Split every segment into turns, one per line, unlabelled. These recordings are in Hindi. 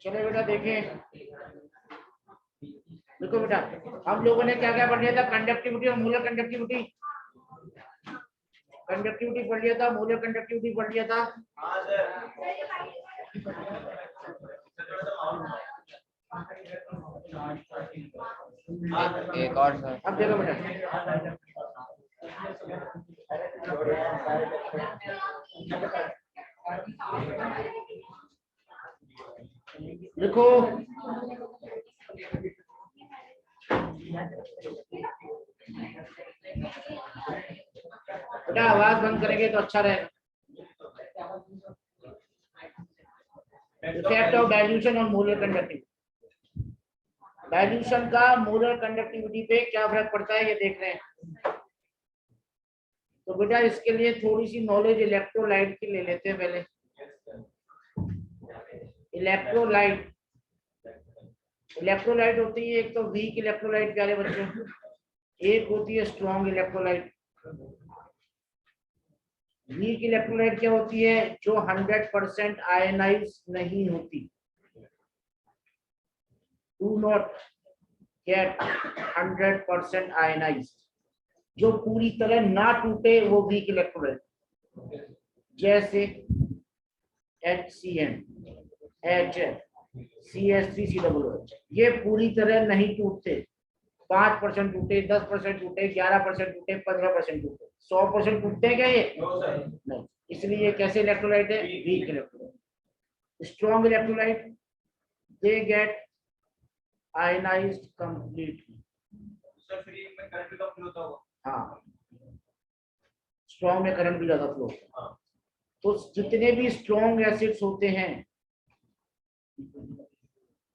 चलो बेटा देखें, देखो बेटा हम लोगों ने क्या क्या पढ़ लिया था, कंडक्टिविटी और मोलर कंडक्टिविटी। कंडक्टिविटी पढ़ लिया था, मोलर कंडक्टिविटी पढ़ लिया था।
एक और सर।
अब देखो बेटा देखो बेटा आवाज बंद करेंगे तो अच्छा रहेगा। इफेक्ट ऑफ डाइल्यूशन और मोलर कंडक्टिविटी। डाइल्यूशन का मोलर कंडक्टिविटी पे क्या फर्क पड़ता है ये देख रहे हैं। तो बेटा इसके लिए थोड़ी सी नॉलेज इलेक्ट्रोलाइट की ले लेते हैं पहले। इलेक्ट्रोलाइट, इलेक्ट्रोलाइट होती है एक तो वीक इलेक्ट्रोलाइट प्यारे बच्चों, एक होती है स्ट्रॉन्ग इलेक्ट्रोलाइट। वीक इलेक्ट्रोलाइट क्या होती है, जो 100% आयनाइज नहीं होती। डू नॉट गेट 100% आयनाइज, जो पूरी तरह ना टूटे वो वीक इलेक्ट्रोलाइट। जैसे HCN, HF, CS3COOH, ये पूरी तरह नहीं टूटते। 5% टूटे, 10% टूटे, 11% टूटे, 15% टूटे, 100% टूटते हैं क्या ये? नहीं। इसलिए ये कैसे इलेक्ट्रोलाइट है? Weak electrolyte. Strong electrolyte they get ionised completely. हाँ, स्ट्रॉन्ग में करंट भी ज्यादा फ्लो होता है। तो जितने भी स्ट्रॉन्ग एसिड्स होते हैं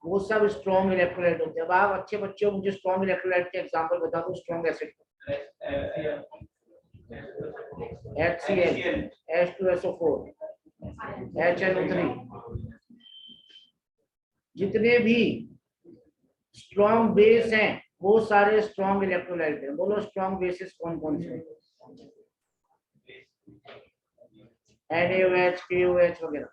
वो सब स्ट्रॉन्ग इलेक्ट्रोलाइट होते हैं। अब आप अच्छे बच्चे हो, मुझे स्ट्रॉन्ग इलेक्ट्रोलाइट के एग्जांपल बता दो strong acid. HCl, H2SO4, HNO3, जितने भी स्ट्रॉन्ग बेस हैं वो सारे स्ट्रॉन्ग इलेक्ट्रोलाइट हैं। बोलो स्ट्रॉन्ग बेसिस कौन कौन से? NaOH, KOH वगैरह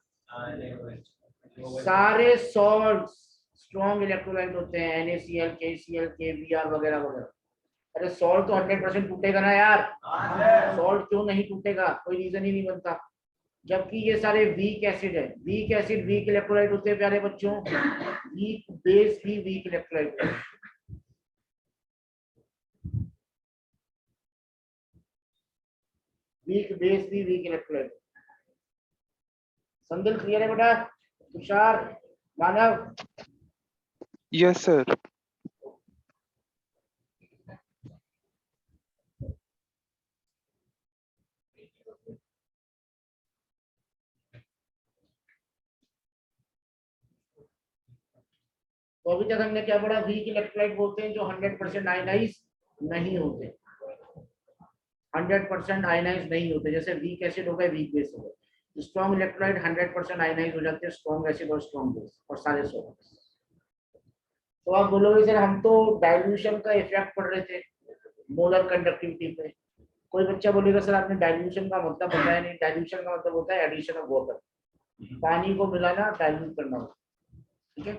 सारे सॉल्ट्स स्ट्रॉन्ग इलेक्ट्रोलाइट होते हैं। NaCl, KCl, KBr वगैरह वगैरह। अरे सॉल्ट तो 100% टूटेगा ना यार, सॉल्ट क्यों नहीं टूटेगा, कोई रीजन ही नहीं बनता। जबकि ये सारे वीक एसिड है। वीक एसिड वीक इलेक्ट्रोलाइट होते हैं प्यारे बच्चों। वीक बेस भी वीक इलेक्ट्रोलाइट है। वीक बेस भी वीक इलेक्ट्रोलाइट। संदिल क्लियर है बेटा? तुषार, मानव?
Yes sir.
तो अभी तक हमने क्या पढ़ा? वीक इलेक्ट्रोलाइट बोलते हैं जो 100% आयनाइज नहीं होते। 100% आयनाइज नहीं होते, जैसे वीक एसिड हो गए, वीक बेस हो गए। स्ट्रॉन्ग इलेक्ट्रोलाइट 100% आयनाइज हो जाते हैं, स्ट्रॉन्ग एसिड और स्ट्रॉन्ग बेस और सारे सॉल्ट्स। तो आप बोलोगे सर हम तो डाइल्यूशन का इफेक्ट पढ़ रहे थे मोलर कंडक्टिविटी पे। कोई बच्चा बोलेगा सर आपने डाइल्यूशन का मतलब बताया नहीं। डाइल्यूशन का मतलब होता है एडिशन ऑफ वाटर, पानी को मिलाना, डाइल्यूट करना। ठीक है,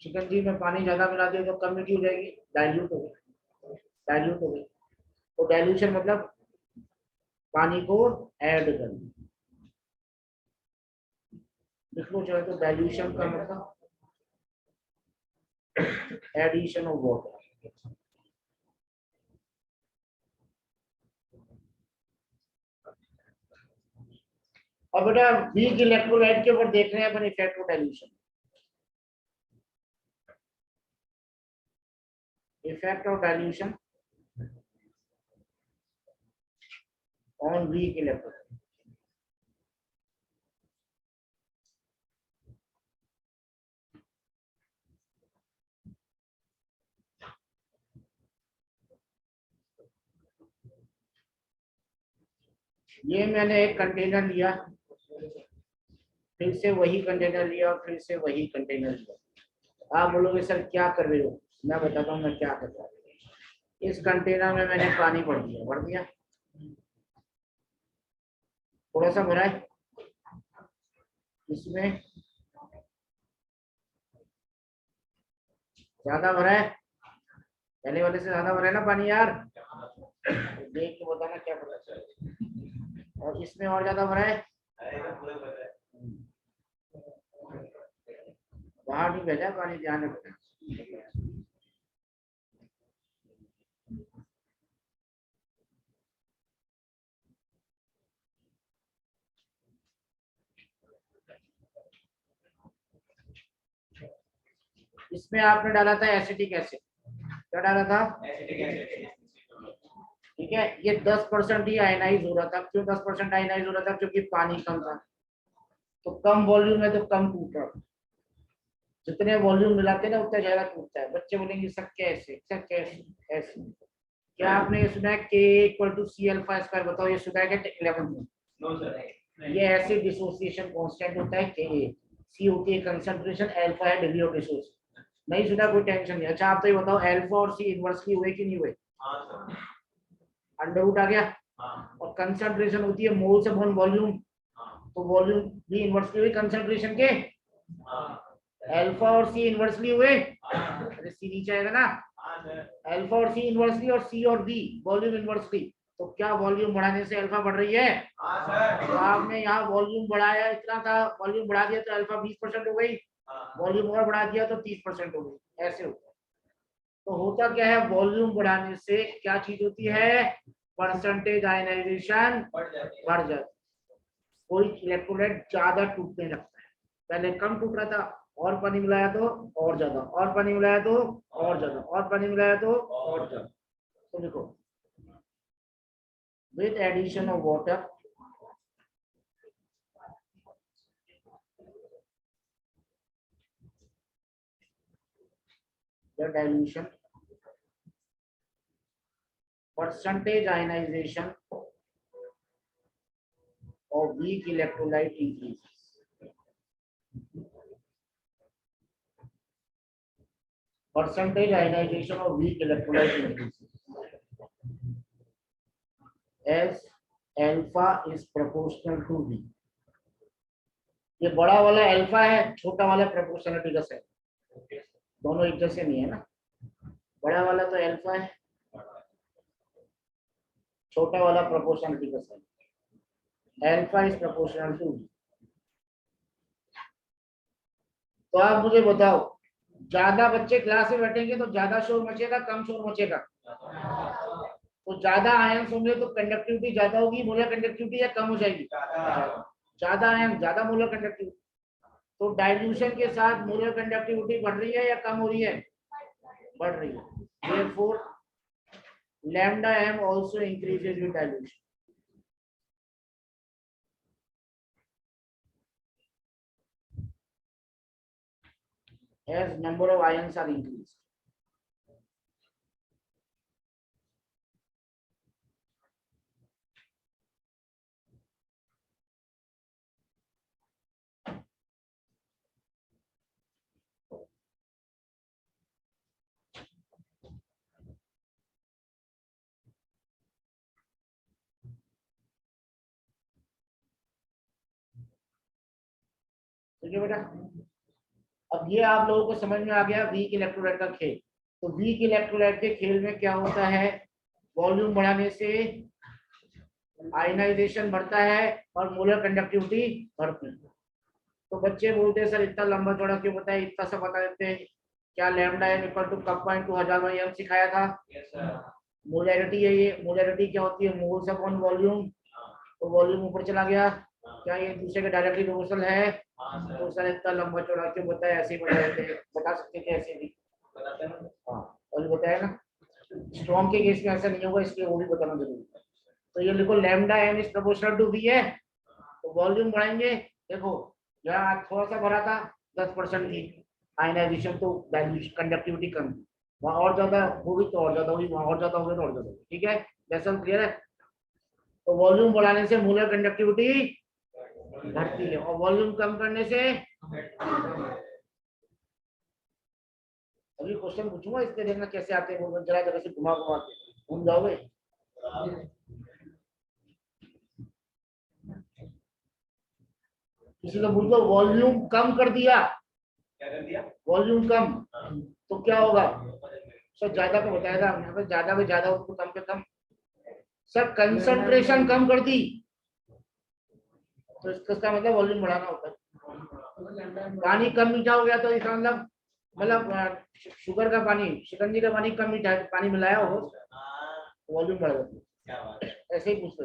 शिकंजी में पानी ज्यादा मिला दिया तो कम्युनिटी हो जाएगी, डाइल्यूट हो गई, डाइल्यूट हो गई। तो डाइल्यूशन मतलब पानी को ऐड करना। लिख लो चाहे तो, डाइल्यूशन का मतलब एडिशन ऑफ वाटर। और बेटा वीक इलेक्ट्रोलाइट के ऊपर देख रहे हैं अपन effect of dilution. Effect of dilution on weak electrolyte. ये मैंने एक कंटेनर लिया, फिर से वही कंटेनर लिया, और फिर से वही कंटेनर लिया। आप बोलोगे सर क्या कर रहे हो? मैं बताता हूँ मैं क्या कर रहा हूँ। इस कंटेनर में मैंने पानी भर दिया, थोड़ा सा भरा है। इसमें ज्यादा भरा है, पहले वाले से ज्यादा भरा है ना पानी यार, देख के बताना क्या पता चले। और इसमें और ज्यादा भरा है, बाहर नहीं भेजा पानी, ध्यान रखना। इसमें आपने डाला था एसिटिक एसिड, क्या डाला था, ठीक है। ये 10% ही आयनाइज हो रहा था। क्यों 10% आयनाइज हो रहा था, क्योंकि पानी कम था, तो कम वॉल्यूम है तो कम टूट रहा। जितने वॉल्यूम मिलाते ना उतना ज्यादा टूटता है। बच्चे बोलेंगे सर कैसे, सर कैसे ऐसे। क्या आपने ये सुना है K equal to C alpha square, बताओ ये सुना है क्या 11th में? No sir. ये एसिड डिसोसिएशन कांस्टेंट होता है Ka, C होती है कंसंट्रेशन, अल्फा है डिग्री ऑफ डिसोसिएशन। नहीं सुना, कोई टेंशन नहीं। अच्छा आप तो ये बताओ अल्फा और C इनवर्सली हुए कि नहीं हुए? हां सर। अंडर रूट आ गया। और कंसंट्रेशन होती है मोल्स अपॉन वॉल्यूम, तो वॉल्यूम भी इनवर्सली हुई कंसंट्रेशन के। अल्फा और सी इनवर्सली हुए, अरे सी नीचे आएगा ना, अल्फा और सी इनवर्सली और सी और बी वॉल्यूम इनवर्सली। तो क्या वॉल्यूम बढ़ाने से अल्फा बढ़ रही है? तो आपने यहाँ वॉल्यूम बढ़ाया, इतना था, वॉल्यूम बढ़ा दिया तो अल्फा 20% हो गई, वॉल्यूम और बढ़ा दिया तो 30% हो गई, ऐसे होता है। तो होता क्या है, वॉल्यूम बढ़ाने से क्या चीज होती है, परसेंटेज आयनाइजेशन बढ़ जाती है। कोई इलेक्ट्रोलाइट ज्यादा टूटने लगता है, पहले कम टूट रहा था, और पानी मिलाया तो और ज्यादा, और पानी मिलाया तो और ज्यादा, और पानी मिलाया तो और ज्यादा। तो देखो, with addition of water the dilution percentage ionization of weak electrolyte increases. Percentage ionization of weak electrolyte increases as alpha is proportional to V. ये बड़ा वाला अल्फा है, छोटा वाला प्रोपोर्शनलिटी का साइन, दोनों एक जैसे नहीं है ना। बड़ा वाला तो अल्फा है, छोटा वाला प्रोपोर्शनलिटी का sign, alpha is proportional to V। तो आप मुझे बताओ, ज्यादा बच्चे क्लास में बैठेंगे तो ज्यादा शोर मचेगा, कम शोर मचेगा? तो ज्यादा आयंस होंगे तो कंडक्टिविटी ज्यादा होगी, मोलर कंडक्टिविटी या कम हो जाएगी? ज्यादा आयन ज्यादा मोलर कंडक्टिविटी। तो डाइल्यूशन के साथ मोलर कंडक्टिविटी बढ़ रही है या कम हो रही है? बढ़ रही है। Therefore, lambda m also increases with dilution. As number of ions are increased. ठीक है बेटा, अब ये आप लोगों को समझ में आ गया वीक इलेक्ट्रोलाइट का खेल। तो वीक इलेक्ट्रोलाइट के खेल में क्या होता है, वॉल्यूम बढ़ाने से आयनाइजेशन बढ़ता है और मोलर कंडक्टिविटी बढ़ती है। तो बच्चे बोलते हैं सर इतना लंबा चौड़ा क्यों बताया, इतना सा बता देते हैं। क्या lambda M equal to kappa point 2000 में हम सिखाया था? मोलैरिटी है, ये मोलैरिटी क्या होती है, मोल्स अपॉन वॉल्यूम। तो वॉल्यूम ऊपर चला गया, क्या ये दूसरे के डायरेक्टली प्रोपोर्शनल है? तो सर इतना लंबा चौड़ा क्यों बताया, ऐसे ही बता देते हैं, बता सकते थे ऐसे भी। हाँ, और बताया ना, स्ट्रॉन्ग के केस में ऐसा नहीं होगा, इसलिए वो भी बताना जरूरी है। तो ये लिखो lambda M is proportional to V है, तो वॉल्यूम बढ़ाएंगे। देखो यहाँ थोड़ा सा भरा था, 10% थी आयनाइजेशन, तो कंडक्टिविटी कम, वहाँ और ज्यादा होगी तो और ज्यादा होगी, वहाँ और ज्यादा होगी तो और ज्यादा होगी। ठीक है, लेसन क्लियर है? तो वॉल्यूम बढ़ाने से मोलर कंडक्टिविटी बढ़ती है और वॉल्यूम कम करने से। अभी क्वेश्चन पूछूंगा, इसके देखना कैसे आते हैं, जरा जरा से घुमा घुमा के घूम जाओगे। किसी को बोल दो वॉल्यूम कम कर दिया, क्या कर दिया? वॉल्यूम कम, तो क्या होगा सर? ज्यादा को बताया था हमने, ज्यादा में ज्यादा उसको कम पे कम। सर कंसंट्रेशन कम कर दी तो इसका मतलब वॉल्यूम बढ़ाना होता है। पानी कम मीठा हो गया तो इसका मतलब शुगर का पानी, शिकंजी का पानी कम मीठा है, पानी मिलाया हो वॉल्यूम बढ़ जाता है। ऐसे ही पूछते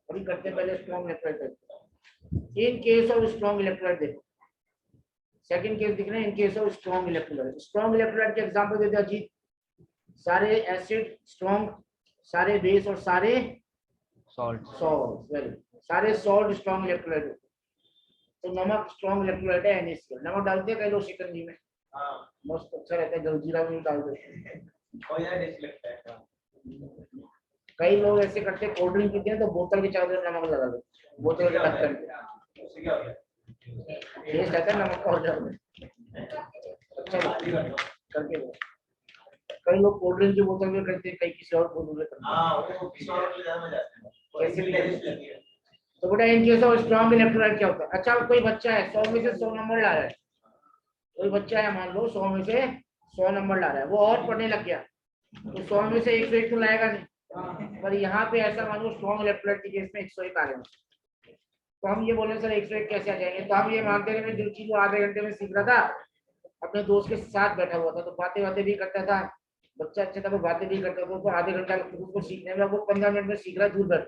अभी करते पहले strong electrolyte. In case of strong electrolyte देखो, सेकंड केस दिख रहे हैं। इन case of strong electrolyte, strong electrolyte के एग्जांपल देते हैं जी। सारे एसिड स्ट्रॉन्ग, सारे बेस और सारे सॉल्ट। वेरी, सारे सॉल्ट स्ट्रॉन्ग इलेक्ट्रोलाइट। तो नमक स्ट्रॉन्ग इलेक्ट्रोलाइट है NaCl। नमक डालते हैं कई लोग शिकंजी में, मस्त अच्छा रहता है, जलजीरा भी डाल देते हैं। कई लोग ऐसे करते हैं, कोल्ड ड्रिंक पीते हैं तो बोतल के चारों तरफ नमक लगा देते, बोतल के ढक्कन पे टेस्ट आता है नमक का हो जाता है। अच्छा करके कई लोग कोल्ड ड्रिंक की बोतल में करते हैं, कई किसी और बोतल में करते हैं, कैसे भी करते हैं। तो बेटा इन केस ऑफ स्ट्रॉन्ग इलेक्ट्रोलाइट क्या होता है? अच्छा कोई बच्चा है 100 में से 100 नंबर ला रहा है, कोई बच्चा है मान लो 100 में से 100 नंबर ला रहा है, वो और पढ़ने लग गया तो 100 में से 101 तो लाएगा नहीं। पर यहाँ पे ऐसा मानो स्ट्रॉन्ग इलेक्ट्रोलाइट के केस में 101 आ गए, तो हम ये बोले सर 101 कैसे आ जाएंगे? तो हम ये मानते हैं जो चीज वो आधे घंटे में सीख रहा था, अपने दोस्त के साथ बैठा हुआ था तो बातें भी करता था, बच्चा अच्छा था, वो बातें भी करता था, तो आधे घंटा उसको सीखने में, वो 15 मिनट में सीख रहा है दूर बैठ,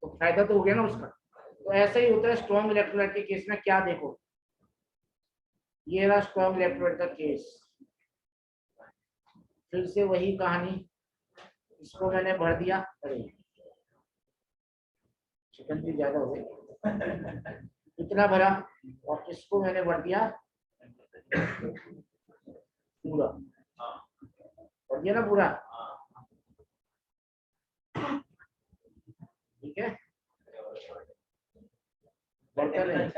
तो फायदा तो हो गया ना उसका। तो ऐसा ही होता है स्ट्रॉन्ग इलेक्ट्रोलाइट के केस में। क्या देखो, ये रहा स्ट्रॉन्ग इलेक्ट्रोलाइट का केस, फिर से वही कहानी, इसको मैंने भर दिया, अरे चिकन भी ज्यादा हो गई, इतना भरा, और इसको मैंने भर दिया पूरा, भर दिया ना पूरा, ठीक है, बढ़ता नहीं।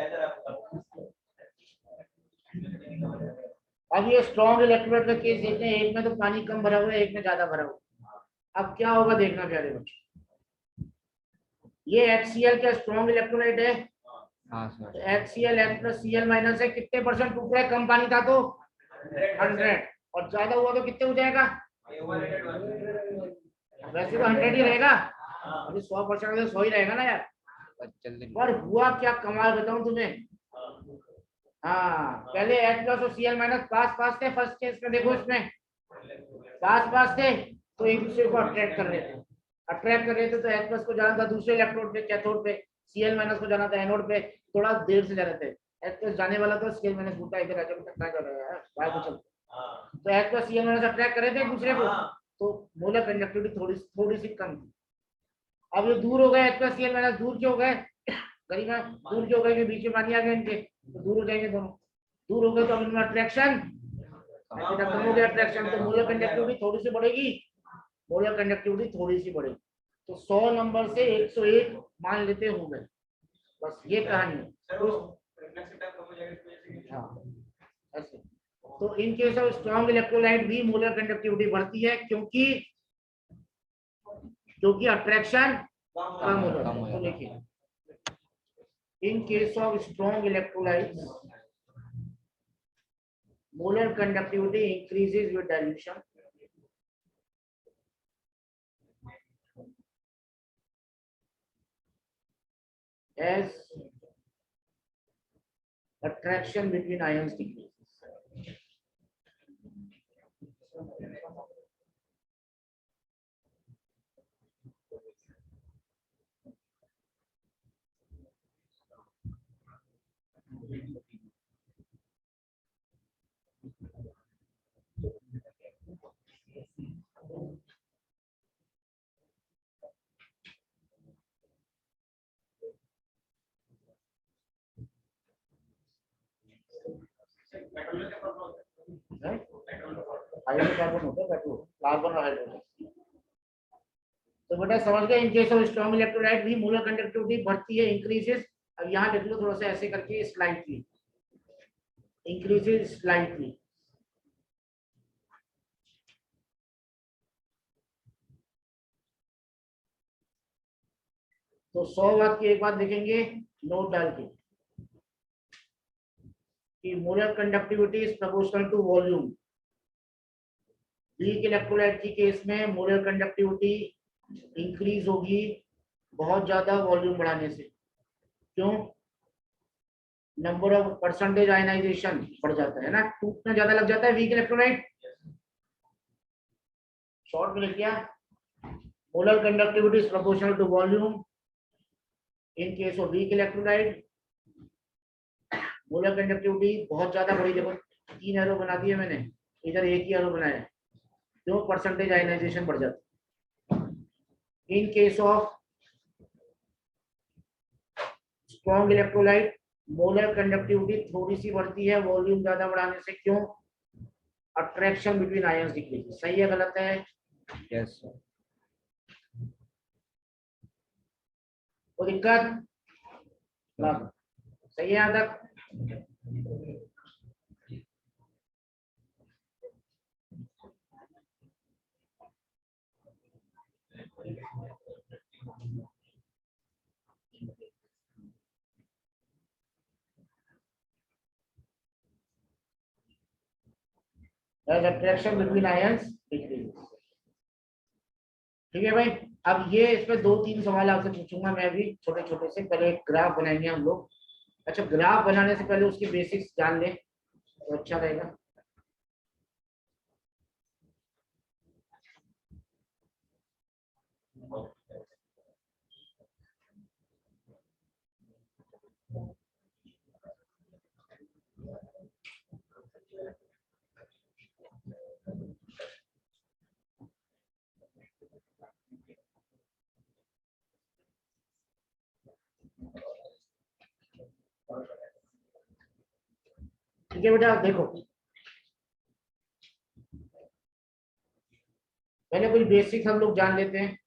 अब ये स्ट्रॉन्ग इलेक्ट्रोलाइट का केस देखते हैं, एक में तो पानी कम भरा हुआ है, एक में ज्यादा भरा हुआ है। अब क्या होगा देखना प्यारे बच्चों, ये HCl क्या स्ट्रॉन्ग इलेक्ट्रोलाइट है?
हाँ sir.
HCl H plus Cl minus है, कितने परसेंट टूट रहा है? कम पानी था तो 100, और ज्यादा हुआ तो कितने हो जाएगा? वैसे तो 100 ही रहेगा, अभी 100% तो 100 ही रहेगा ना यार। पर हुआ क्या कमाल बताऊं तुम्हें, हाँ पहले H प्लस और Cl माइनस पास थे, फर्स्ट केस में देखो इसमें पास थे, तो एक दूसरे को अट्रैक्ट कर रहे थे, तो H प्लस को जाना था दूसरे इलेक्ट्रोड पे, कैथोड पे, Cl माइनस को जाना था एनोड पे, थोड़ा देर से जा रहे थे। H प्लस जाने वाला था, Cl माइनस उल्टा इधर आके टकरा जा रहा है यार, बाहर को चल, तो H plus Cl minus attract कर रहे थे एक दूसरे को, तो मोलर कंडक्टिविटी थोड़ी सी कम थी। अब ये दूर हो गए, H प्लस Cl माइनस दूर क्यों हो गए? करीबा दूर क्यों हो गए? बीच में पानी आ गया इनके, तो दूर हो जाएंगे दोनों, दूर हो गए तो अब इनमें अट्रैक्शन कम हो गया, अट्रैक्शन, तो मोलर कंडक्टिविटी थोड़ी सी बढ़ेगी, मोलर कंडक्टिविटी थोड़ी सी बढ़ेगी, तो 100 नंबर से 101 मान लेते हो गए, बस ये कहानी है। हाँ ऐसे, तो इन केस ऑफ स्ट्रॉन्ग इलेक्ट्रोलाइट भी मोलर कंडक्टिविटी बढ़ती है, क्योंकि अट्रैक्शन कम हो जाता है। तो देखिए इन case of strong electrolytes molar conductivity increases with dilution, as attraction between ions decreases. Hydrocarbon होता है पेट्रोल, कार्बन और हाइड्रोजन। तो बेटा समझ गए, इन केस ऑफ स्ट्रॉन्ग इलेक्ट्रोलाइट भी मोलर कंडक्टिविटी बढ़ती है, इंक्रीजेस। अब यहाँ देख लो थोड़ा सा ऐसे करके, स्लाइटली इंक्रीजेस, स्लाइटली, तो 100 बात की एक बात देखेंगे नोट डाल के कि molar conductivity is proportional to volume, weak electrolyte की केस में मोलर कंडक्टिविटी इंक्रीज होगी बहुत ज्यादा वॉल्यूम बढ़ाने से। क्यों? नंबर ऑफ परसेंटेज आयनाइजेशन बढ़ जाता है ना, टूटना ज्यादा लग जाता है वीक इलेक्ट्रोलाइट। शॉर्ट में लिख दिया, molar conductivity is proportional to volume in case of weak electrolyte. Molar conductivity बहुत ज्यादा बढ़ी, देखो 3 एरो बना दिए मैंने, इधर एक ही एरो बनाया, क्यों? परसेंटेज आयनाइजेशन बढ़ जाता है। इन case of strong electrolyte molar conductivity थोड़ी सी बढ़ती है वॉल्यूम ज्यादा बढ़ाने से। क्यों? Attraction between ions decrease. सही है गलत है?
Yes sir.
कोई दिक्कत? सही है यहाँ तक? As attraction between ions decreases। ठीक है भाई। अब ये इसमें 2-3 सवाल आपसे पूछूंगा मैं भी, छोटे छोटे से। पहले एक ग्राफ बनाएंगे हम लोग। अच्छा, ग्राफ बनाने से पहले उसकी बेसिक्स जान लें तो अच्छा रहेगा। ठीक है बेटा, देखो पहले कुछ बेसिक्स हम लोग जान लेते हैं।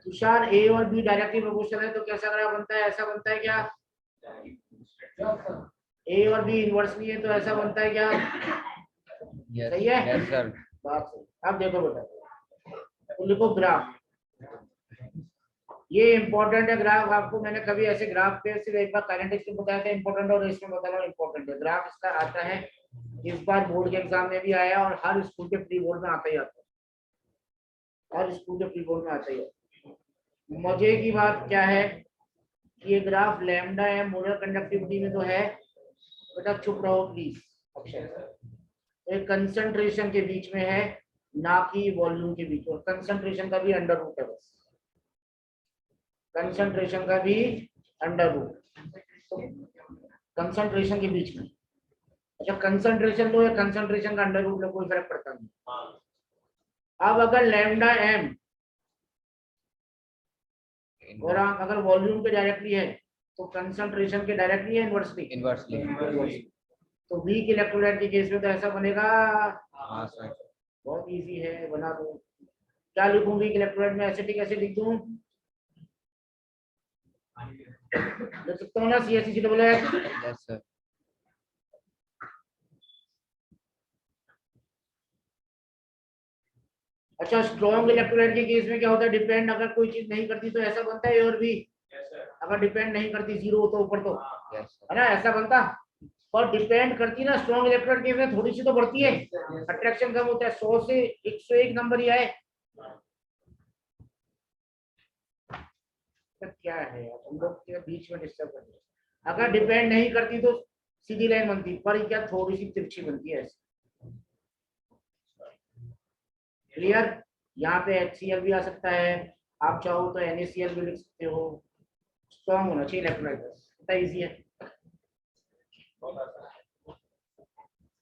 तुषार, ए और बी डायरेक्टली प्रोपोर्शनल है तो कैसा ग्राफ बनता है? ऐसा बनता है क्या? ए और बी इनवर्सली है तो ऐसा बनता है क्या? सही है?
Yes sir.
बात सही। अब देखो बेटा, तो लिखो ग्राफ। ये इंपॉर्टेंट है ग्राफ। आपको मैंने कभी ऐसे ग्राफ पे सिर्फ एक बार काइनेटिक्स में बताया था इंपॉर्टेंट, और इसमें बता रहा हूँ इंपॉर्टेंट है। ग्राफ इसका आता है, इस बार बोर्ड के एग्जाम में भी आया और हर स्कूल के प्री बोर्ड में आता ही आता है। हर स्कूल के प्री बोर्ड में आता ही है। मजे की बात क्या है कि ये ग्राफ लैम्डा है मोलर कंडक्टिविटी में तो है बेटा, चुप रहो प्लीज अक्षय। एक कंसंट्रेशन के बीच में है, ना कि वॉल्यूम के बीच में। कंसंट्रेशन का भी अंडर रूट है बस, कंसंट्रेशन का भी अंडर रूट, कंसंट्रेशन के बीच में। अच्छा, कंसंट्रेशन लो या कंसंट्रेशन का अंडर रूट लो, कोई फर्क पड़ता नहीं। अब अगर लैम्डा एम और अगर वॉल्यूम के डायरेक्टली है तो कंसंट्रेशन के डायरेक्टली है इनवर्सली?
इनवर्सली।
तो वीक इलेक्ट्रोलाइट के केस में तो ऐसा बनेगा।
हाँ सर।
बहुत इजी है, बना दो। क्या लिखूं वीक इलेक्ट्रोलाइट में? एसिटिक एसिड लिख दूं? लिख सकता हूँ ना, CH3
यस सर।
अच्छा, स्ट्रॉन्ग इलेक्ट्रोलाइट के केस में क्या होता है? डिपेंड अगर कोई चीज नहीं करती तो ऐसा बनता है, और भी अगर डिपेंड नहीं करती, जीरो तो ऊपर तो है ना, ऐसा बनता। और डिपेंड करती ना स्ट्रॉन्ग इलेक्ट्रोलाइट केस में, थोड़ी सी तो बढ़ती है, अट्रैक्शन कम होता है। 100 से 101 नंबर ही आए तो क्या है, हम लोग के बीच में डिस्टर्ब कर दिया। अगर डिपेंड नहीं करती तो सीधी लाइन बनती, पर क्या थोड़ी सी तिरछी बनती है ऐसे। क्लियर? यहाँ पे HCl भी आ सकता है, आप चाहो तो NaCl भी लिख सकते हो। स्ट्रॉन्ग होना चाहिए इलेक्ट्रोलाइट, इतना इजी है।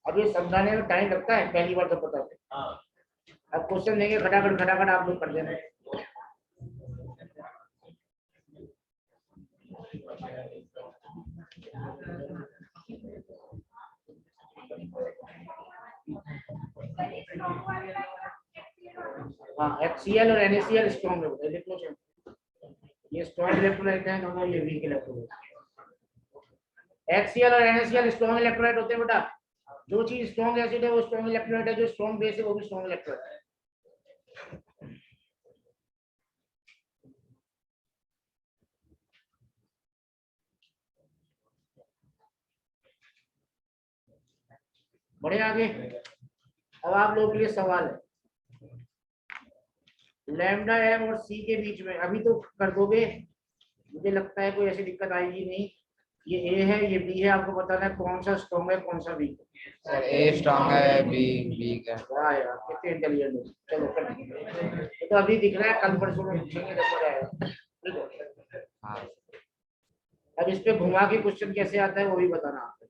अब ये समझाने में टाइम लगता है, पहली बार तो पता है। अब क्वेश्चन देंगे खटाखट खटाखट आप लोग कर देना। हाँ, HCl और NaCl स्ट्रॉन्ग होता है, लिख लो। ये स्ट्रॉन्ग इलेक्ट्रोलाइट है दोनों, ये वीक इलेक्ट्रोलाइट। HCl और NaCl स्ट्रॉन्ग इलेक्ट्रोलाइट होते हैं बेटा। जो चीज स्ट्रॉन्ग एसिड है वो स्ट्रॉन्ग इलेक्ट्रोलाइट है, जो स्ट्रॉन्ग बेस है वो भी स्ट्रॉन्ग इलेक्ट्रोलाइट है। बढ़े आगे। अब आप लोगों के लिए सवाल है, लैम्डा एम और सी के बीच में अभी तो कर दोगे, मुझे लगता है कोई ऐसी दिक्कत आएगी नहीं। ये ए है, ये बी है, आपको बताना है कौन सा स्ट्रॉन्ग है कौन सा वीक है।
सर ए स्ट्रांग है, बी वीक है।
वाह यार कितने इंटेलिजेंट हो। चलो कर, ये तो अभी दिख रहा है, कल परसों में पूछेंगे जब मजा आएगा। ठीक है,
हाँ
अब इस पे घुमा के क्वेश्चन कैसे आता है वो भी बताना आपको।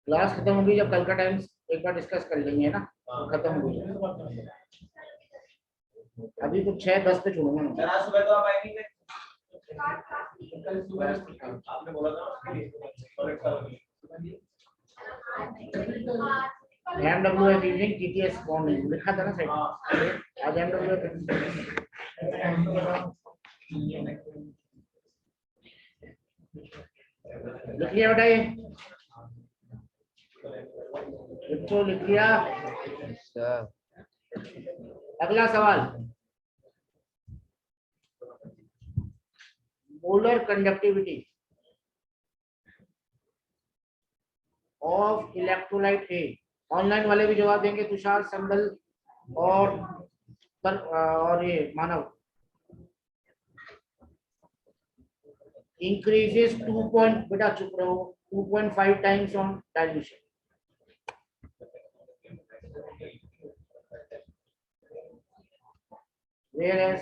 क्लास खत्म होगी जब कल का टाइम एक बार डिस्कस कर लेंगे ना, खत्म हो जाए। अभी तो 6:10 पे छोड़ूंगा मैं।
सुबह तो आप आएंगे, आपने बोला था
एमडब्ल्यू इवनिंग टीटीएस मॉर्निंग लिखा था ना साइड, आज एमडब्ल्यू लिख लिया बेटा, ये बच्चों लिख लिया।
सर।
अगला सवाल, molar conductivity of electrolyte A. Online वाले भी जवाब देंगे, तुषार, संदल और ये मानव। इंक्रीजेस 2 पॉइंट, बेटा चुप रहो, 2.5 times on dilution. whereas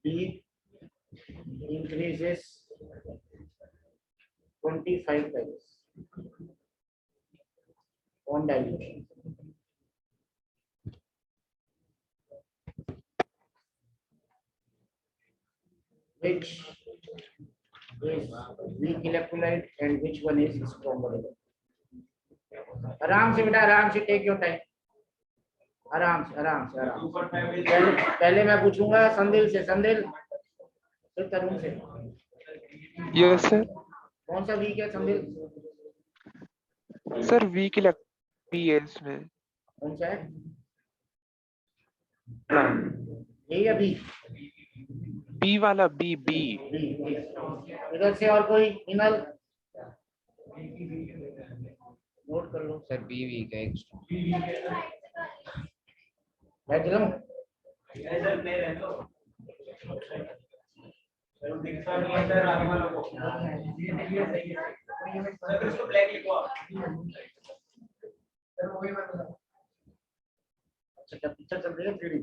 B increases 25 times on dilution. Which is weak electrolyte and which one is stronger? आराम से बेटा, आराम से, टेक योर टाइम, आराम से आराम से आराम से। पहले मैं पूछूंगा संदिल से, संदिल फिर तरुण से।
Yes sir.
कौन सा वीक है संदिल?
सर वीक इलेक्ट्रिक है इसमें।
कौन सा है? ए या बी?
बी वाला, बी बी।
इधर से और कोई? इनल नोट कर लो।
सर बी वीक है, एक
बैठ जाओ। अच्छा पिक्चर चल रही है 3D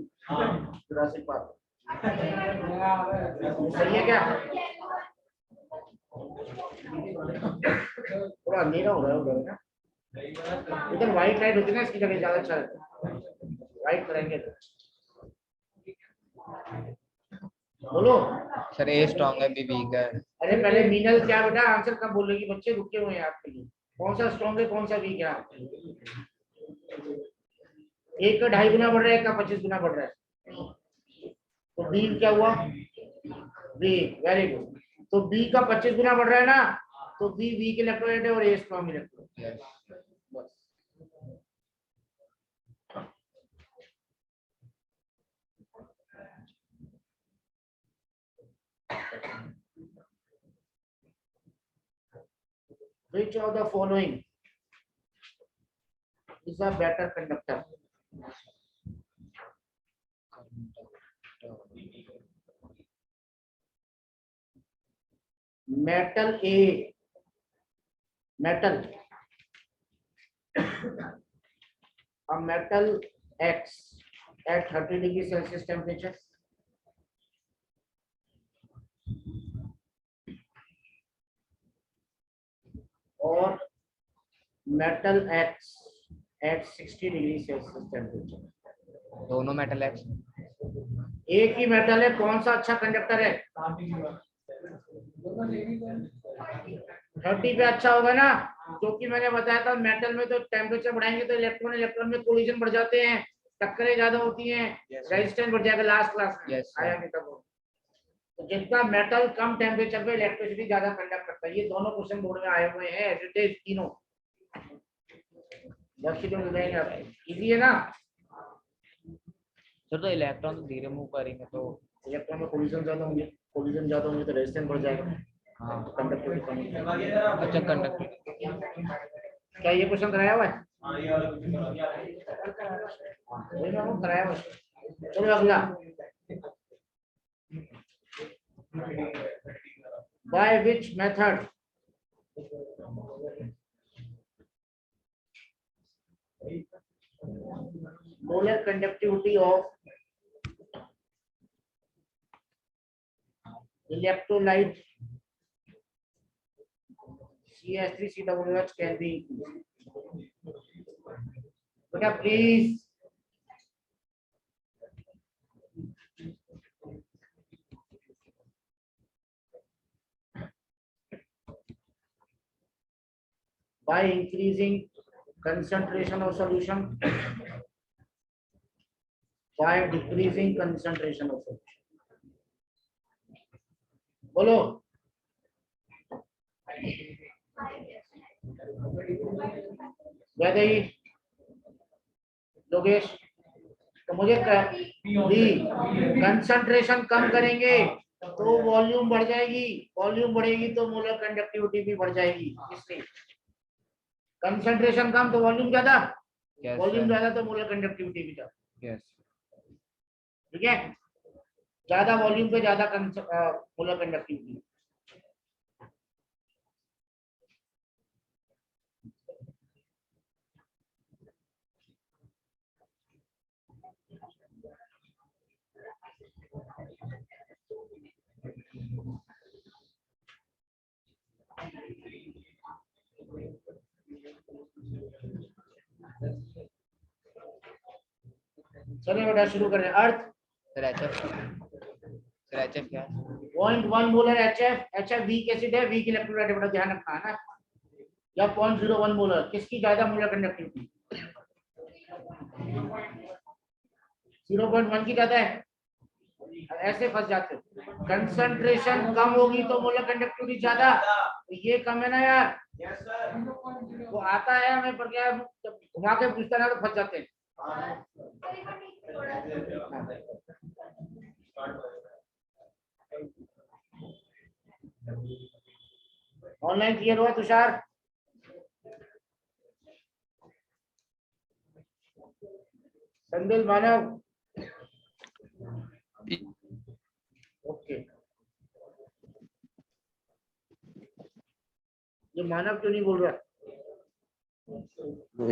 जुरासिक पार्क, सही है क्या? थोड़ा अंधेरा हो रहा है उधर ना, इधर व्हाइट लाइट होती है ना, इसकी जगह ज्यादा अच्छा रहता है, व्हाइट करेंगे तो। बोलो
सर ए स्ट्रांग है, बी वीक है।
अरे पहले मीनल क्या बेटा, आंसर कब बोलेगी? बच्चे रुके हुए हैं आपके लिए। कौन सा स्ट्रॉन्ग है कौन सा वीक है? एक का 2.5 गुना बढ़ रहा है, एक का 25 गुना बढ़ रहा है, तो बी क्या हुआ? B, very good. तो बी का 25 गुना बढ़ रहा है ना, तो बी वीक इलेक्ट्रोलाइट है और ए स्ट्रॉन्ग इलेक्ट्रोलाइट। बस which of the following is a better conductor? Metal A, metal, a metal X at 30 degree Celsius temperature, or metal X at 60 degree Celsius temperature.
दोनों मेटल एक्स।
एक ही मेटल है, कौन सा अच्छा कंडक्टर है? 30 पे अच्छा होगा ना, क्योंकि मैंने बताया था मेटल में तो टेम्परेचर बढ़ाएंगे तो इलेक्ट्रॉन इलेक्ट्रॉन में कोलिजन बढ़ जाते हैं, टक्करें ज्यादा होती हैं, रेजिस्टेंस बढ़ जाएगा। लास्ट क्लास में आया नहीं था वो। तो जितना मेटल कम टेम्परेचर पे इलेक्ट्रिसिटी ज्यादा कंडक्ट करता है। ये दोनों क्वेश्चन बोर्ड में आए हुए हैं एज इट इज तीनों। इजी है ना।
सर तो इलेक्ट्रॉन तो धीरे मूव करेंगे तो
इलेक्ट्रॉन में कोलिजन ज्यादा होंगे, कोलिजन ज्यादा होंगे तो रेजिस्टेंस बढ़ जाएगा।
हाँ
कंडक्टिविटी कम होगी।
अच्छा कंडक्टर
क्या ये क्वेश्चन कराया हुआ है?
हाँ ये वाला कुछ कराया है।
वही मैं कहूं, कराया हुआ है। चलो अगला, by which method molar conductivity of electrolyte CH3COOH can be increased? Beta please. By increasing concentration of solution, by decreasing concentration of solution. बोलो। वैदे लोकेश, तो मुझे कंसंट्रेशन कम करेंगे तो वॉल्यूम बढ़ जाएगी, वॉल्यूम बढ़ेगी तो मोलर कंडक्टिविटी भी बढ़ जाएगी। इसलिए कंसंट्रेशन कम तो वॉल्यूम ज्यादा, वॉल्यूम ज्यादा तो मोलर कंडक्टिविटी भी ज्यादा।
यस
ठीक है, ज्यादा वॉल्यूम पे ज्यादा मोलर कंडक्टिविटी। चलिए बेटा शुरू करें। अर्थ
सर एचएफ क्या है?
0.1 मोलर HF वीक एसिड है, वीक इलेक्ट्रोलाइट है, बड़ा ध्यान रखना है ना। या 0.01 मोलर, किसकी ज्यादा मोलर कंडक्टिविटी? 0.1 की ज्यादा है। ऐसे फंस जाते हो, कंसंट्रेशन कम होगी तो मोलर कंडक्टिविटी ज्यादा। तो ये कम है ना यार।
Yes sir.
वो आता है हमें, पर क्या घुमा के पूछता ना तो फंस जाते हैं। ऑनलाइन क्लियर हुआ तुषार? संदिल मानव ओके। ये मानव क्यों नहीं बोल रहा?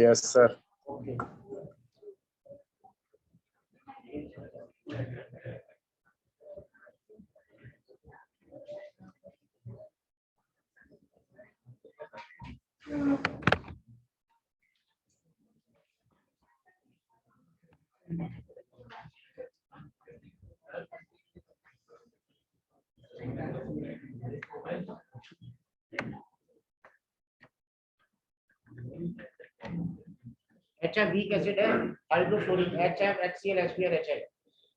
Yes sir.
Okay HF weak acid है, hydrofluoric HF HCl HBr HI।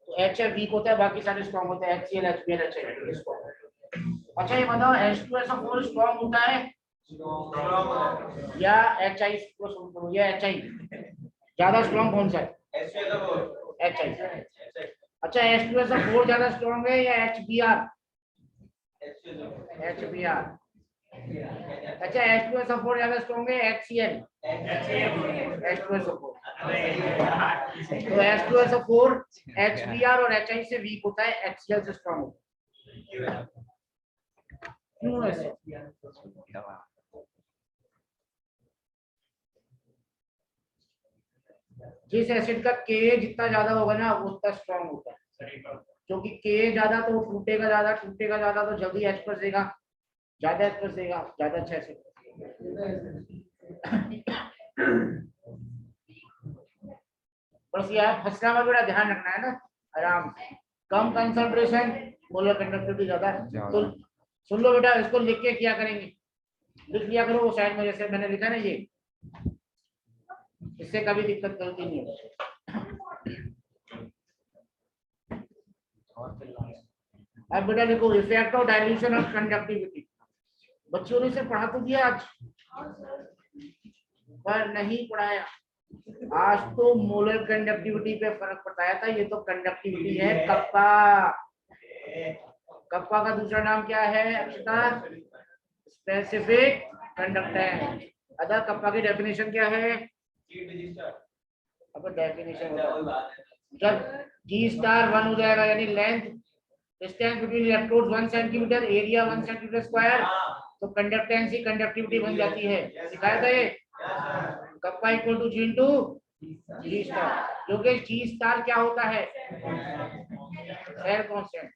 तो HF वीक होता है, बाकी सारे स्ट्रांग होते हैं, HCl HBr HI। अच्छा ये बताओ H2SO4 स्ट्रांग होता है या HI या HI? ज्यादा स्ट्रांग कौन सा है? HI। अच्छा H2SO4 ज्यादा स्ट्रांग है या HBr? HBr। अच्छा H2SO4 ज्यादा स्ट्रांग है HCl? H2SO4। तो H2SO4 HBr और HI से वीक होता है, HCl से स्ट्रांग होता है। क्यों ऐसे? जिस एसिड का Ka जितना ज्यादा होगा ना वो उतना स्ट्रांग होता है, क्योंकि Ka ज्यादा तो वो टूटेगा ज्यादा तो जल्दी H प्लस देगा, ज्यादा H प्लस देगा, ज्यादा अच्छा एसिड। बस यार फसला में बड़ा ध्यान रखना है ना, आराम से। कम कंसंट्रेशन, मोलर कंडक्टिविटी ज्यादा। तो सुन लो बेटा, इसको लिख के क्या करेंगे, लिख लिया करो वो साइड में, जैसे मैंने लिखा ना ये, इससे कभी दिक्कत गलती नहीं है। अब बेटा देखो effect of dilution of conductivity, बच्चों ने इसे पढ़ा तो दिया आज, पर नहीं पढ़ाया। आज तो मोलर कंडक्टिविटी पे फर्क बताया था। ये तो कंडक्टिविटी है कप्पा। कप्पा का दूसरा नाम क्या है Akshata? Specific conductance. Other kappa की डेफिनेशन क्या है? अब डेफिनेशन जब G स्टार 1 हो जाएगा यानी length distance between electrodes 1 centimetre, area 1 centimetre square, तो कंडक्टेंस ही कंडक्टिविटी बन जाती है। सिखाया था ये kappa equal to G into G star, जो कि G स्टार क्या होता है? Cell constant.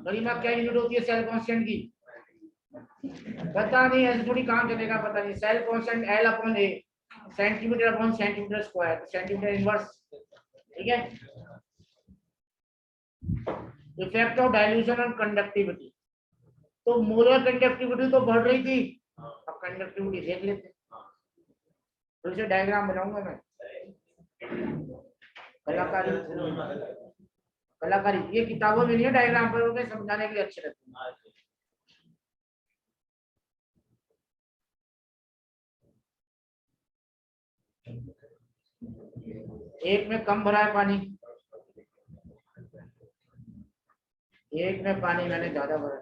गरिमा क्या यूनिट होती है सेल कांस्टेंट की? पता नहीं, ऐसे थोड़ी काम चलेगा, पता नहीं। Cell constant L upon A, centimetre upon centimetre square, centimetre inverse. ठीक है। Effect of dilution on conductivity, तो मोलर कंडक्टिविटी तो बढ़ रही थी, अब कंडक्टिविटी देख लेते हैं। फिर से डायग्राम बनाऊंगा मैं। कलाकारी कलाकारी ये किताबों में नहीं है, डायग्राम पर होकर समझाने के लिए अच्छे रहते हैं। एक में कम भरा है पानी, एक में पानी मैंने ज्यादा भरा।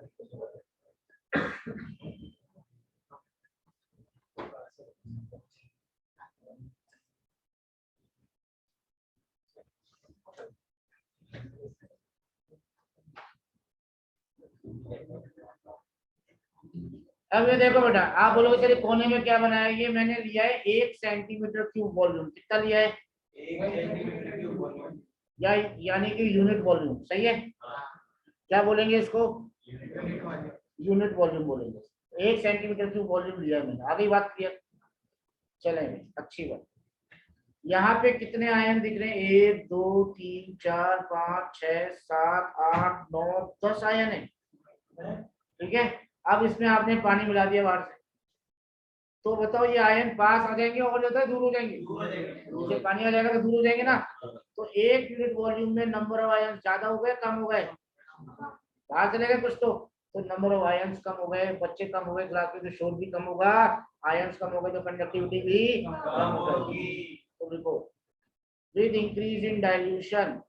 अब ये देखो बेटा, आप बोलोगे तेरे कोने में क्या बनाया? ये मैंने लिया है 1 सेंटीमीटर क्यूब वॉल्यूम। कितना लिया है?
1 सेंटीमीटर क्यूब वॉल्यूम,
या यानी कि यूनिट वॉल्यूम। सही है। क्या बोलेंगे इसको? यूनिट वॉल्यूम बोलेंगे। 1 सेंटीमीटर क्यूब वॉल्यूम लिया है मैंने। आगे बात क्लियर? चलेंगे, अच्छी बात। यहाँ पे कितने आयन दिख रहे हैं? 1 2 3 4 5 6 7 8 9 10 आयन है। ठीक है। अब इसमें आपने पानी मिला दिया बाहर से, तो बताओ ये आयन पास आ जाएंगे और जाता है दूर हो जाएंगे? जब पानी आ जाएगा तो दूर हो जाएंगे ना। तो 1 यूनिट वॉल्यूम में नंबर ऑफ आयन ज्यादा हो गए कम हो गए? बाहर चले गए कुछ तो नंबर ऑफ आयंस कम हो गए, बच्चे कम हो गए, क्लास में तो शोर भी कम होगा, आयंस कम हो गए तो कंडक्टिविटी भी कम होगी। तो देखो with increase in dilution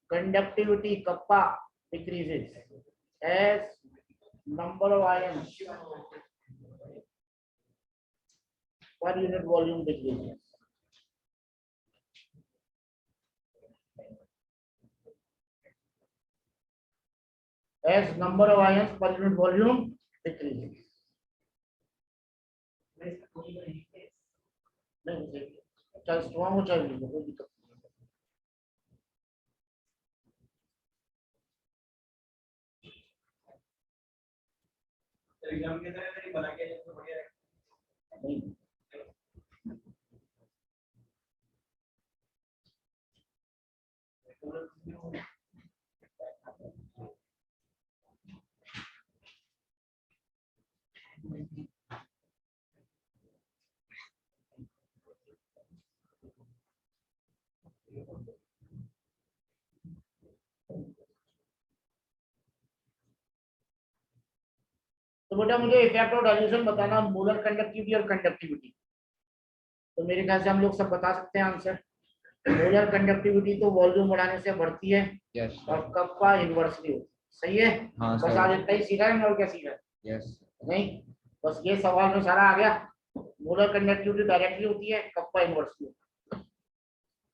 conductivity kappa decreases as number of ions per unit volume decreases. As number of ions per unit volume decreases. नहीं, चाहे स्ट्रॉन्ग हो चाहे वीक हो, कोई दिक्कत नहीं।
एग्जाम के तरह बना के तो बढ़िया है।
नहीं तो बेटा मुझे इफेक्ट ऑफ डाइल्यूशन बताना, मोलर कंडक्टिविटी और कंडक्टिविटी। तो मेरे ख्याल से हम लोग सब बता सकते हैं आंसर। मोलर कंडक्टिविटी तो वॉल्यूम बढ़ाने से बढ़ती है
यस
और कप्पा इनवर्सली होती है। सही है।
हाँ
बस आज इतना ही सीखा है और क्या सीखा है?
यस
नहीं, बस ये सवाल में सारा आ गया। मोलर कंडक्टिविटी डायरेक्टली होती है, कप्पा इनवर्सली होती है।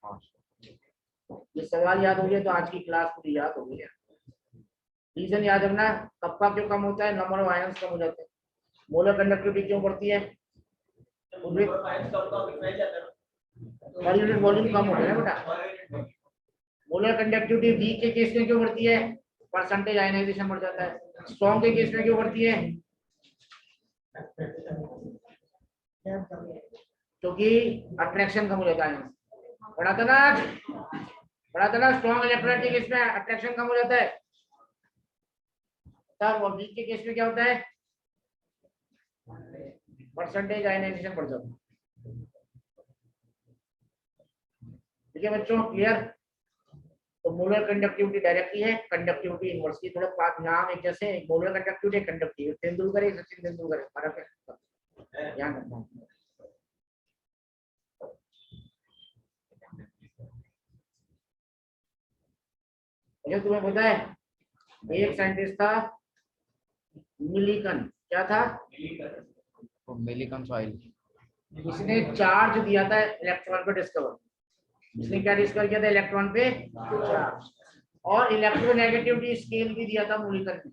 हाँ
ये सवाल याद हो गया तो आज की क्लास पूरी याद हो गई। रीजन याद रखना, कप्पा क्यों कम होता है? नंबर ऑफ आयंस कम हो जाते हैं। मोलर कंडक्टिविटी क्यों बढ़ती है? पर यूनिट वॉल्यूम कम हो गया ना बेटा। मोलर कंडक्टिविटी वीक के केस में क्यों बढ़ती है? परसेंटेज आयनाइजेशन बढ़ जाता है। स्ट्रॉन्ग के केस में क्यों बढ़ती है? क्योंकि अट्रैक्शन कम हो जाता है। पढ़ा था ना स्ट्रॉन्ग इलेक्ट्रोलाइट के केस में अट्रैक्शन कम हो जाता है। तब और वीक के केस में क्या होता है? परसेंटेज आयनाइजेशन बढ़ जाता है। ठीक ठीक है बच्चों, क्लियर। तो मोलर कंडक्टिविटी डायरेक्टली है, कंडक्टिविटी इनवर्सली, थोड़ा पास नाम एक जैसे, मोलर कंडक्टिविटी कंडक्टिविटी, तेंदुलकर है सचिन तेंदुलकर है, फर्क है, ध्यान रखना। मुझे तुम्हें पता है एक साइंटिस्ट था मिलिकन, क्या था?
Millikan soil.
इसने चार्ज दिया था इलेक्ट्रॉन पे डिस्कवर, इसने क्या डिस्कवर किया था? इलेक्ट्रॉन पे चार्ज, और इलेक्ट्रोनेगेटिविटी स्केल भी दिया था मिलिकन ने।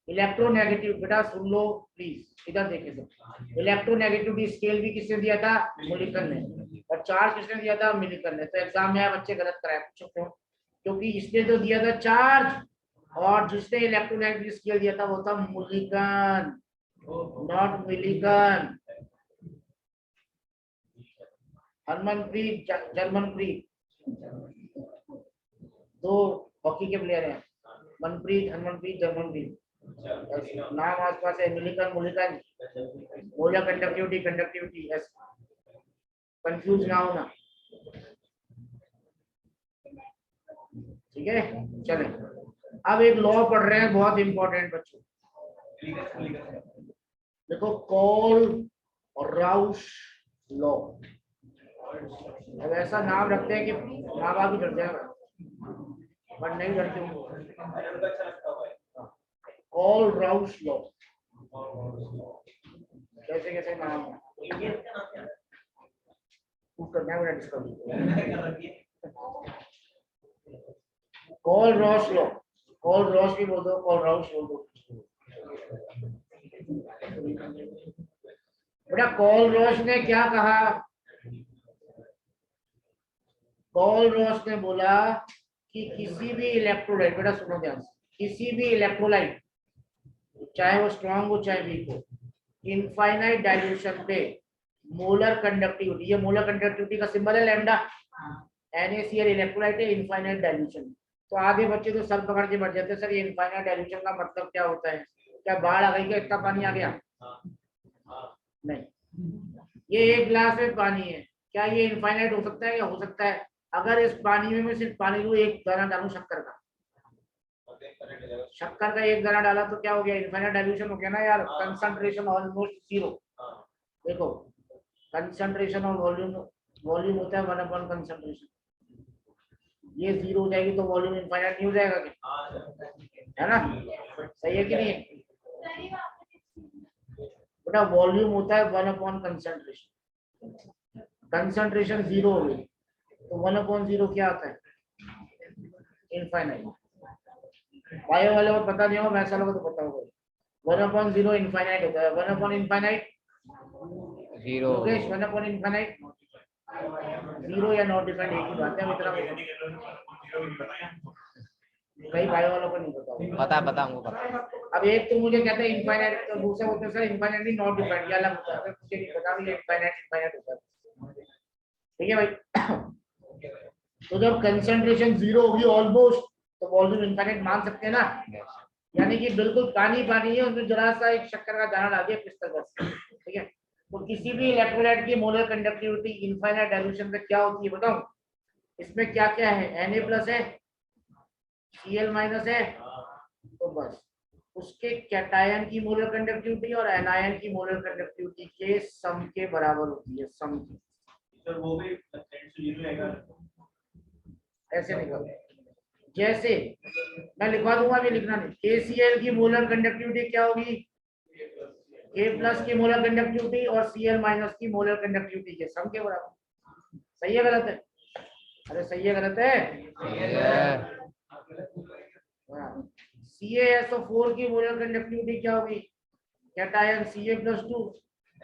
इलेक्ट्रोनेगेटिव, बेटा सुन लो प्लीज, इधर देखे तो, इलेक्ट्रोनेगेटिविटी स्केल भी किसने दिया था? मिलिकन ने, और चार्ज किसने दिया था? मिलिकन ने। तो एग्जाम में बच्चे गलत कराए, पूछो क्यों? क्योंकि इसने तो दिया था चार्ज, और जिसने इलेक्ट्रोनेगेटिव स्केल दिया था वो था Millikan, not Millikan. Harmanpreet, Jarmanpreet, दो हॉकी के प्लेयर हैं, मनप्रीत, हरमनप्रीत, जर्मनप्रीत, नाम आसपास है, Millikan, Mulliken, molar conductivity, conductivity, confuse ना होना, ठीक है। चले, अब एक लॉ पढ़ रहे हैं बहुत इंपॉर्टेंट बच्चों, देखो, कॉल और राउश लॉ। अब ऐसा नाम रखते हैं कि माँ बाप भी डर जाएगा, पर नहीं डरते हूँ। कॉल राउश लॉ, कैसे कैसे नाम है, करना है मेरा discovery. Call Ross law, call Ross भी बोल दो, कॉल राउश बोल दो। बेटा कॉल रॉस ने क्या कहा? कॉल रॉस ने बोला कि किसी भी इलेक्ट्रोलाइट, बेटा सुनो ध्यान से, किसी भी इलेक्ट्रोलाइट, चाहे वो स्ट्रॉन्ग हो चाहे वीक हो, इनफाइनाइट डाइल्यूशन पे मोलर कंडक्टिविटी, ये मोलर कंडक्टिविटी का सिंबल है लैम्डा, NaCl इलेक्ट्रोलाइट है इनफाइनाइट डाइल्यूशन। तो आधे बच्चे तो सर पकड़ के बैठ जाते हैं, सर ये इनफाइनाइट डाइल्यूशन का मतलब क्या होता है? क्या बाढ़ आ गई, क्या इतना पानी आ गया? नहीं, ये एक गिलास में पानी है, क्या ये इनफाइनाइट हो सकता है? या हो सकता है? अगर इस पानी में मैं सिर्फ पानी को एक दाना डालूं शक्कर का, शक्कर का एक दाना डाला तो क्या हो गया? इनफाइनाइट डाइल्यूशन हो गया ना यार, कंसंट्रेशन ऑलमोस्ट जीरो। देखो कंसंट्रेशन और वॉल्यूम, वॉल्यूम होता है 1/, कंसंट्रेशन, ये जीरो हो जाएगी तो वॉल्यूम इनफाइनाइट नहीं हो जाएगा क्या? है ना, सही है कि नहीं? बेटा वॉल्यूम होता है 1/, कंसंट्रेशन, कंसंट्रेशन जीरो हो गई तो 1/0 क्या आता है? इनफाइनाइट। बायो वाले को पता नहीं होगा, मैथ्स वालों को तो पता होगा, 1/0 इनफाइनाइट होता है, 1/ इनफाइनाइट
जीरो।
1/ इनफाइनाइट जीरो या नॉट डिफाइंड एक ही बात है, इतना कई बायो वालों को नहीं पता
पता हमको पता।
अब एक तो मुझे कहते हैं इनफाइनाइट, तो दूसरा बोलते हैं सर इनफाइनाइट नहीं नॉट डिफाइंड, क्या अलग होता है? मुझे नहीं पता भी इनफाइनाइट होता है, ठीक है भाई। तो जब कंसंट्रेशन जीरो होगी ऑलमोस्ट, तो वॉल्यूम इनफाइनाइट मान सकते हैं ना, यानी कि बिल्कुल पानी पानी है, उसमें जरा सा एक शक्कर का दाना डाल दिया क्रिस्टल बस, ठीक है। तो किसी भी इलेक्ट्रोलाइट की मोलर कंडक्टिविटी इनफाइनाइट डाइल्यूशन पे क्या होती है बताऊं? इसमें क्या क्या है? Na+ है, Cl- है, तो बस उसके कैटायन की मोलर कंडक्टिविटी और एनायन की मोलर कंडक्टिविटी के सम के बराबर होती है, सम की।
सर वो भी 10 रहेगा,
ऐसे निकल, जैसे मैं लिखवा दूंगा, भी लिखना नहीं, KCl की मोलर कंडक्टिविटी क्या होगी? K+ की मोलर कंडक्टिविटी और Cl- की मोलर कंडक्टिविटी के सम के बराबर। सही है गलत है? अरे सही है गलत है? CaSO4 की मोलर कंडक्टिविटी क्या होगी? कैटायन Ca+2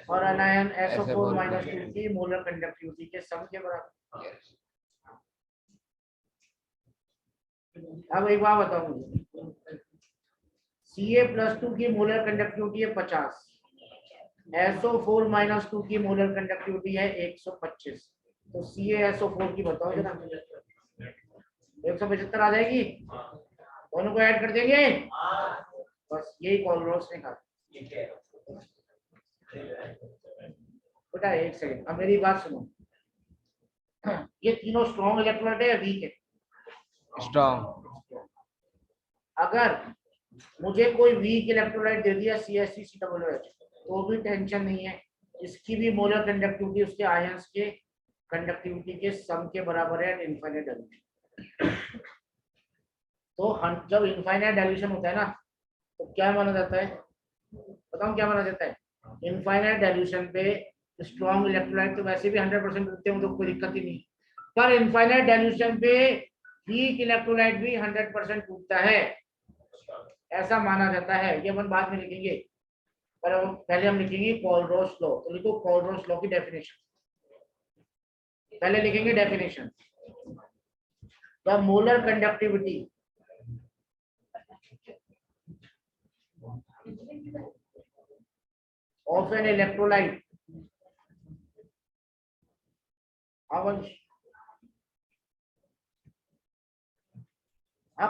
और अनायन SO4- की मोलर कंडक्टिविटी के सम के बराबर। अब एक बात बताओ मुझे, Ca+2 की मोलर कंडक्टिविटी है 50, SO4- की मोलर कंडक्टिविटी है 125, तो CaSO4 की बताओ जरा, 175 आ जाएगी? दोनों को ऐड कर देंगे, बस यही कॉल रॉस ने कहा। बेटा एक सेकंड, अब मेरी बात सुनो, ये तीनों स्ट्रॉन्ग इलेक्ट्रोलाइट है या वीक है?
स्ट्रॉन्ग।
अगर मुझे कोई वीक इलेक्ट्रोलाइट दे दिया CH3COOH तो भी टेंशन नहीं है, इसकी भी मोलर कंडक्टिविटी उसके आयंस के कंडक्टिविटी के सम के बराबर है एट इनफाइनाइट डाइल्यूशन। तो जब इनफाइनाइट डाइल्यूशन होता है ना तो क्या माना जाता है, बताऊं क्या माना जाता है? इनफाइनाइट डाइल्यूशन पे स्ट्रॉन्ग इलेक्ट्रोलाइट तो वैसे भी 100% डूबते हैं, तो कोई दिक्कत ही नहीं, पर इनफाइनाइट डाइल्यूशन पे वीक इलेक्ट्रोलाइट भी 100% टूटता है, ऐसा माना जाता है। ये अपन बाद में लिखेंगे, पर पहले हम लिखेंगे कोलरोस लॉ। तो लिखो कोलरोस लॉ की डेफिनेशन, पहले लिखेंगे definition. The molar conductivity of an electrolyte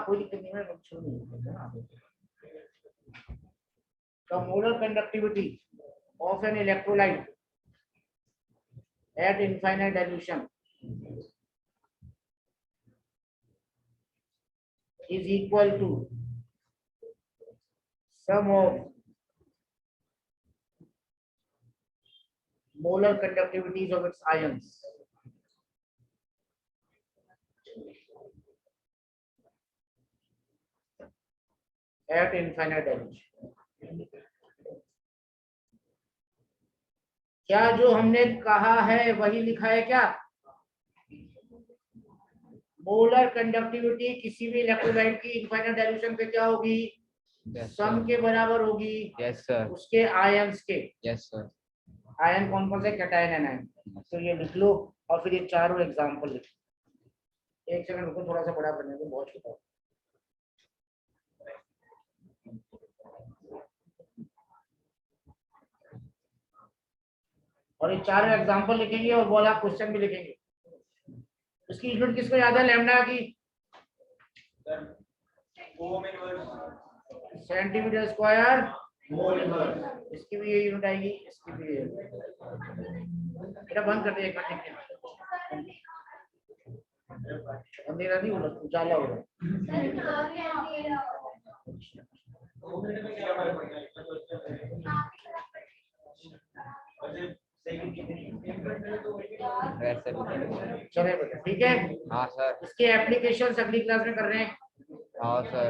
कोई दिक्कत नहीं है। The molar conductivity of an electrolyte at infinite dilution is equal to sum of molar conductivities of its ions at infinite dilution। क्या जो हमने कहा है वही लिखा है क्या? मोलर कंडक्टिविटी किसी भी इलेक्ट्रोलाइट की इनफाइनाइट डाइल्यूशन पे क्या होगी? सम के बराबर होगी
यस सर।
उसके आयंस के।
Yes sir.
आयन कौन कौन से? Cation anion. तो ये लिख लो और फिर ये चारों एग्जांपल लिख। एक सेकंड रुको, थोड़ा सा बड़ा करने दो, बहुत छोटा। और ये चारों एग्जांपल लिखेंगे और बोला क्वेश्चन भी लिखेंगे। इसकी यूनिट किसको याद है? लैम्डा की सेंटीमीटर स्क्वायर मोल इनवर्स। इसकी भी ये यूनिट आएगी, इसकी भी ये। बेटा बंद कर दे एक मिनट, अंधेरा नहीं हो रहा, उजाला हो रहा चले बेटा, ठीक है।
हाँ सर।
इसके एप्लीकेशन अगली क्लास में कर रहे हैं।
हाँ सर।